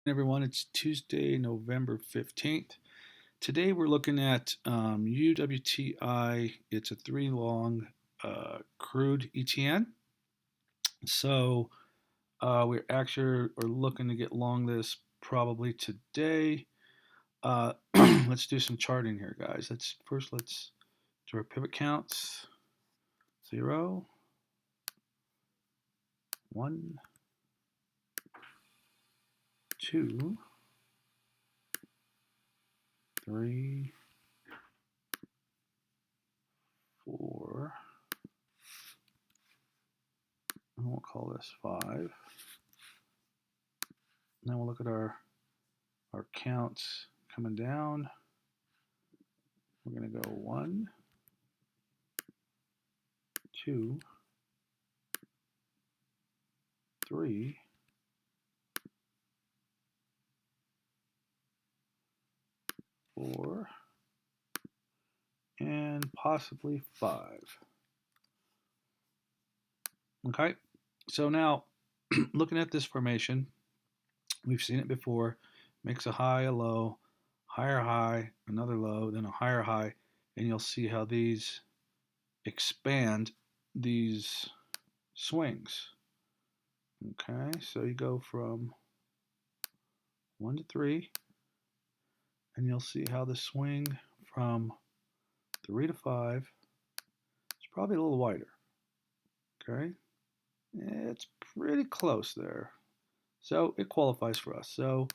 Everyone, it's Tuesday, November 15th. Today we're looking at UWTI. It's a 3 long crude ETN. So we're actually are looking to get long this probably today. Let's do some charting here, guys. Let's do our pivot counts. 0, 1, 2, 3, 4, and we'll call this 5. Then we'll look at our counts coming down. We're going to go 1, 2, 3, 4, and possibly 5. Okay, so now looking at this formation, we've seen it before. Makes a high, a low, higher high, another low, then a higher high, and you'll see how these expand these swings. Okay, so you go from 1 to 3, and you'll see how the swing from 3 to 5 is probably a little wider. Okay, it's pretty close there. So it qualifies for us. So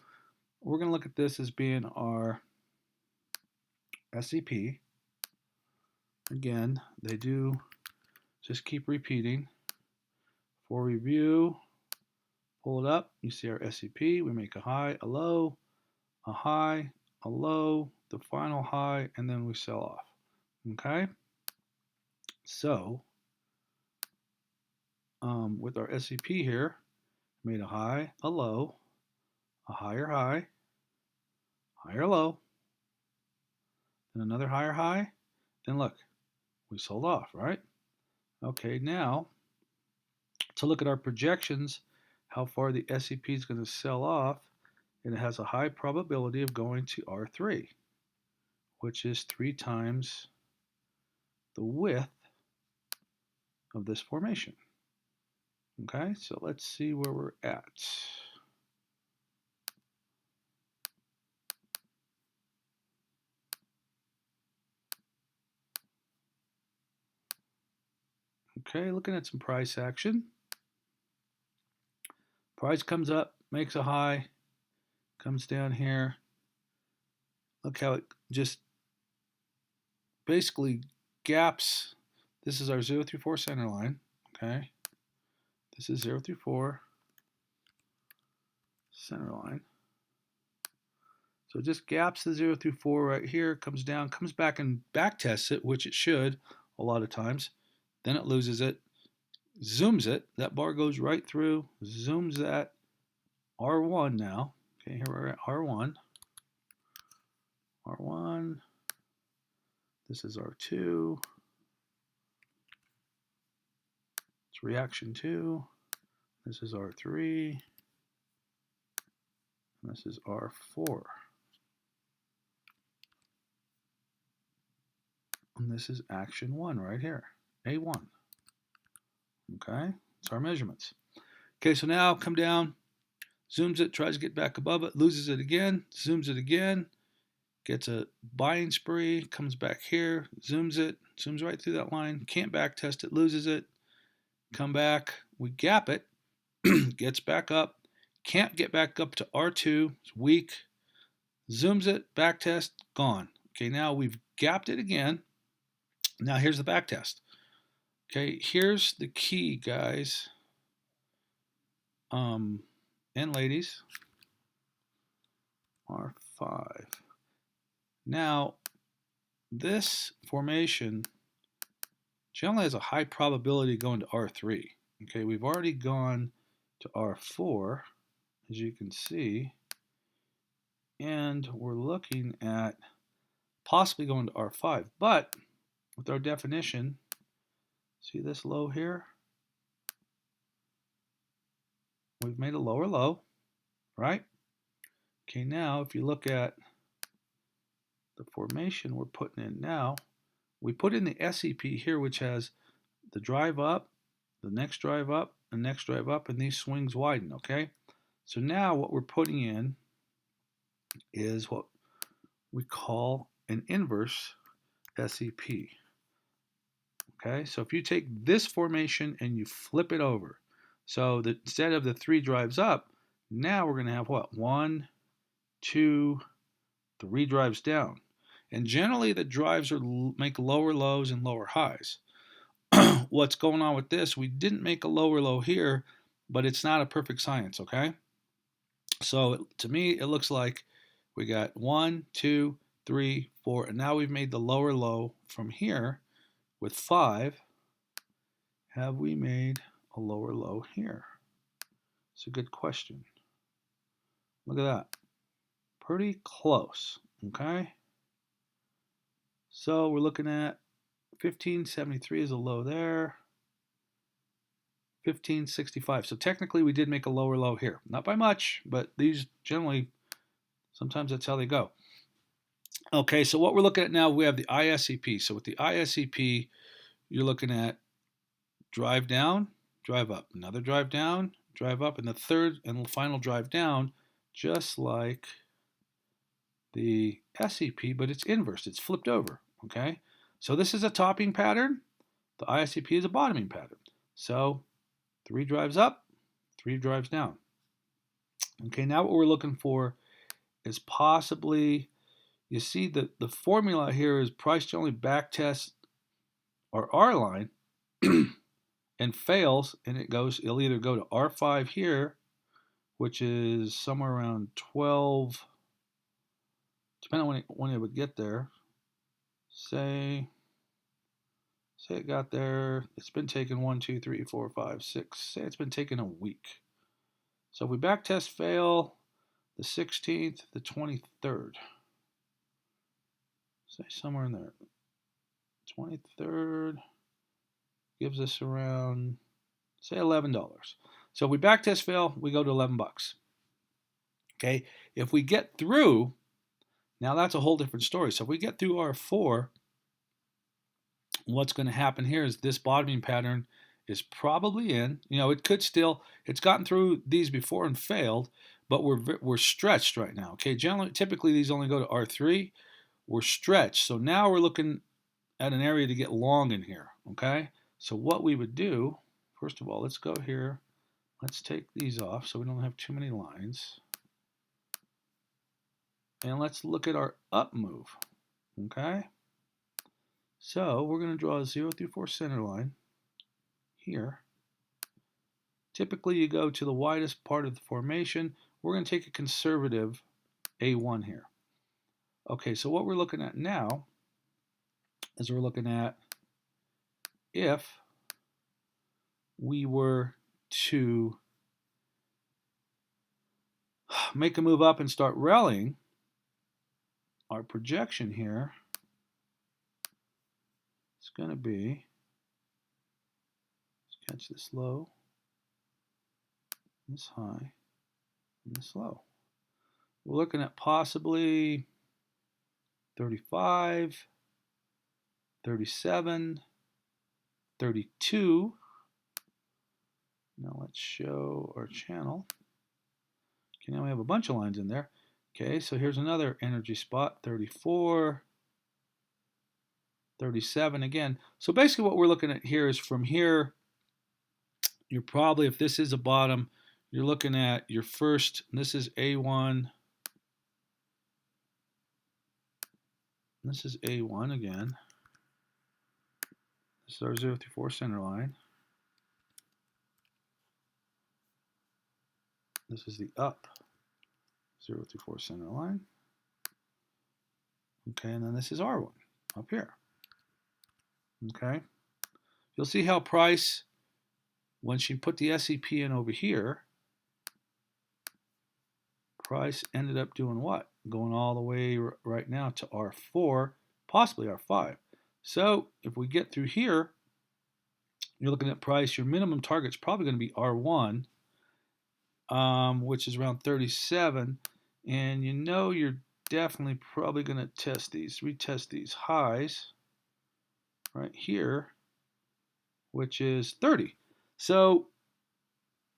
we're going to look at this as being our SEP. Again, they do just keep repeating. For review, pull it up. You see our SEP. We make a high, a low, a high, a low, the final high, and then we sell off. Okay? So with our SEP here, made a high, a low, a higher high, higher low, then another higher high. Then look, we sold off, right? Okay, now to look at our projections, how far the SEP is going to sell off, and it has a high probability of going to R3, which is 3 times the width of this formation. Okay, so let's see where we're at. Okay, looking at some price action. Price comes up, makes a high, comes down here. Look how it just basically gaps. This is our 0 through 4 center line. Okay, this is 0 through 4 center line. So it just gaps the 0 through 4 right here, comes down, comes back and back tests it, which it should a lot of times. Then it loses it, zooms it. That bar goes right through, zooms that R1 now. Okay, here we're at R1. R1. This is R2. It's reaction 2. This is R3. And this is R4. And this is action 1 right here, A1. Okay, it's our measurements. Okay, so now come down, zooms it, tries to get back above it, loses it again, zooms it again, gets a buying spree, comes back here, zooms it, zooms right through that line, can't back test it, loses it, come back, we gap it, gets back up, can't get back up to R2, it's weak, zooms it, back test, gone. Okay, now we've gapped it again. Now here's the back test. Okay, here's the key, guys, and ladies, R5. Now, this formation generally has a high probability of going to R3. Okay, we've already gone to R4, as you can see, and we're looking at possibly going to R5. But with our definition, see this low here? We've made a lower low, right? Okay, now if you look at the formation we're putting in now, we put in the SEP here, which has the drive up, the next drive up, the next drive up, and these swings widen, okay? So now what we're putting in is what we call an inverse SEP. Okay, so if you take this formation and you flip it over, so that instead of the 3 drives up, now we're going to have what? 1, 2, 3 drives down. And generally the drives make lower lows and lower highs. What's going on with this? We didn't make a lower low here, but it's not a perfect science, okay? So to me, it looks like we got 1, 2, 3, 4, and now we've made the lower low from here with 5. Have we made a lower low here? It's a good question. Look at that. Pretty close, okay? So we're looking at 1573 is a low there. 1565. So technically we did make a lower low here. Not by much, but these generally, sometimes that's how they go. Okay, so what we're looking at now, we have the ISEP. So with the ISEP, you're looking at drive down, drive up, another drive down, drive up, and the third and final drive down, just like the SEP, but it's inverse, it's flipped over, okay? So this is a topping pattern. The ISEP is a bottoming pattern. So 3 drives up, 3 drives down. Okay, now what we're looking for is possibly, you see that the formula here is price to only backtest our R line and fails, and it'll either go to R5 here, which is somewhere around 12, depending on when it would get there. Say it got there, it's been taken 1, 2, 3, 4, 5, 6, say it's been taken a week. So if we backtest fail the 16th, the 23rd, say somewhere in there, 23rd gives us around, say $11. So if we backtest fail, we go to $11. Okay, if we get through, now that's a whole different story. So if we get through R4, what's going to happen here is this bottoming pattern is probably in. You know, it could still, it's gotten through these before and failed, but we're stretched right now. Okay, generally, typically these only go to R3. We're stretched, so now we're looking at an area to get long in here. Okay, so what we would do, first of all, let's go here. Let's take these off so we don't have too many lines. And let's look at our up move. Okay, so we're going to draw a 0 through 4 center line here. Typically you go to the widest part of the formation. We're going to take a conservative A1 here. Okay, so what we're looking at now is we're looking at if we were to make a move up and start rallying, our projection here is going to be, let's catch this low, this high, and this low. We're looking at possibly 35, 37, 32. Now let's show our channel. Okay, now we have a bunch of lines in there. Okay, so here's another energy spot, 34, 37 again. So basically what we're looking at here is from here, you're probably, if this is a bottom, you're looking at your first, this is A1, this is A1 again. This is our 0 through 4 center line. This is the up 0 through 4 center line. Okay, and then this is R1 up here. Okay, you'll see how price, when she put the SEP in over here, price ended up doing what? Going all the way right now to R4, possibly R5. So if we get through here, you're looking at price, your minimum target's probably going to be R1, which is around 37. And you know you're definitely probably going to retest these highs right here, which is 30. So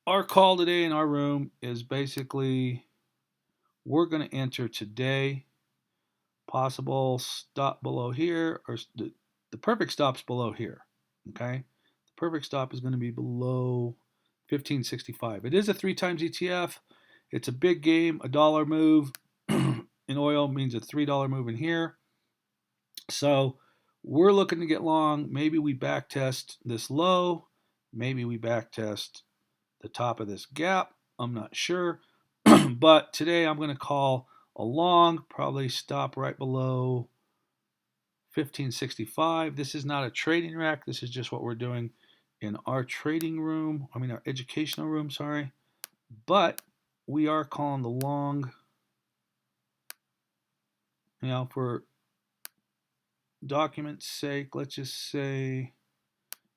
our call today in our room is basically we're going to enter today. Possible stop below here, or the perfect stop's below here. Okay, the perfect stop is going to be below 1565. It is a 3 times ETF. It's a big game. A dollar move in oil means a $3 move in here. So we're looking to get long. Maybe we back test this low. Maybe we back test the top of this gap. I'm not sure. But today I'm going to call a long, probably stop right below 1565. This is not a trading rack. This is just what we're doing in our trading room. I mean, our educational room, sorry. But we are calling the long, for document's sake, let's just say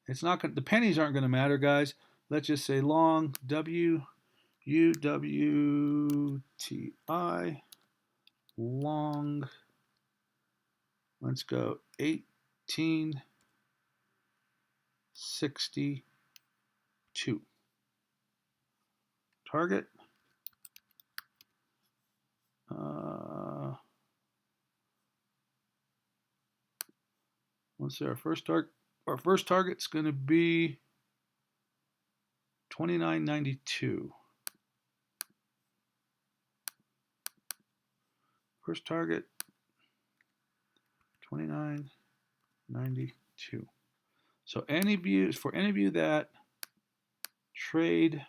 it's not going to, the pennies aren't going to matter, guys. Let's just say long, Uwti, long, let's go 1862. Target. Let's see, our first target's going to be 29.92. First target 29.92. So any of you that trade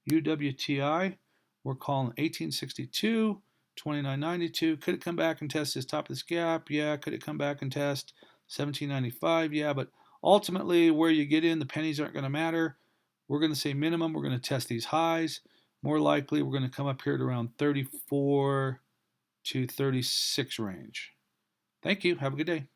UWTI, we're calling 1862, 29.92. Could it come back and test this top of this gap? Yeah. Could it come back and test 17.95? Yeah. But ultimately, where you get in, the pennies aren't going to matter. We're going to say minimum. We're going to test these highs. More likely, we're going to come up here to around 34 to 36 range. Thank you. Have a good day.